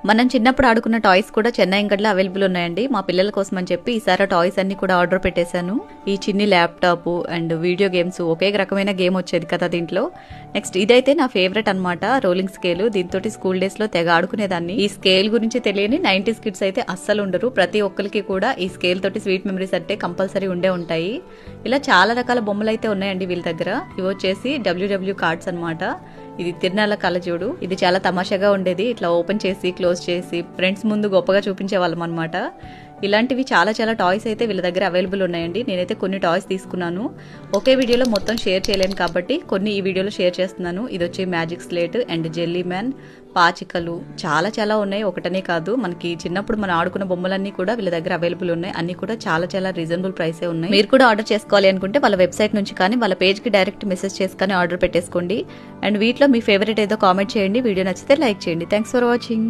మనం చిన్నప్పుడు ఆడుకున్న టాయ్స్ కూడా చెన్నై అంగడిలో అవైలబుల్ ఉన్నాయండి. మా పిల్లల కోసం అని చెప్పి ఈసారి టాయ్స్ అన్ని కూడా ఆర్డర్ పెట్టేశాను. ఈ చిన్ని ల్యాప్టాప్ అండ్ వీడియో గేమ్స్ ఒకే రకమైన గేమ్ వచ్చేది కదా దీంట్లో. నెక్స్ట్ ఇదైతే నా ఫేవరెట్ అనమాట, రోలింగ్ స్కేల్. దీంతో స్కూల్ డేస్ లో తెగ ఆడుకునేదాన్ని. ఈ స్కేల్ గురించి తెలియని 90s కిడ్స్ అయితే అస్సలు ఉండరు. ప్రతి ఒక్కరికి కూడా ఈ స్కేల్ తోటి స్వీట్ మెమరీస్ అంటే కంపల్సరీ ఉండే ఉంటాయి. ఇలా చాలా రకాల బొమ్మలు అయితే ఉన్నాయండి వీళ్ళ దగ్గర. ఇవి వచ్చేసి WW కార్డ్స్ అనమాట. ఇది తిరునాళ్ళ కళ్ళజోడు. ఇది చాలా తమాషాగా ఉండేది. ఇట్లా ఓపెన్ చేసి క్లోజ్ చేసి ఫ్రెండ్స్ ముందు గొప్పగా చూపించే వాళ్ళం అనమాట. ఇలాంటివి చాలా చాలా టాయ్స్ అయితే వీళ్ళ దగ్గర అవైలబుల్ ఉన్నాయండి. నేనైతే కొన్ని టాయ్స్ తీసుకున్నాను. ఒకే వీడియోలో మొత్తం షేర్ చేయలేను కాబట్టి కొన్ని ఈ వీడియోలో షేర్ చేస్తున్నాను. ఇది వచ్చి magic slate and jelly man, పాచికలు చాలా చాలా ఉన్నాయి. ఒకటనే కాదు, మనకి చిన్నప్పుడు మనం ఆడుకున్న బొమ్మలన్నీ కూడా వీళ్ళ దగ్గర అవైలబుల్ ఉన్నాయి. అన్ని కూడా చాలా చాలా రీజనబుల్ ప్రైసే ఉన్నాయి. మీరు కూడా ఆర్డర్ చేసుకోవాలి అనుకుంటే వాళ్ళ వెబ్సైట్ నుంచి కానీ వాళ్ళ పేజ్ కి డైరెక్ట్ మెసేజ్ చేసి కానీ ఆర్డర్ పెట్టేసుకోండి. అండ్ వీటిలో మీ ఫేవరెట్ ఏదో కామెంట్ చేయండి. వీడియో నచ్చితే లైక్ చేయండి. Thanks for watching.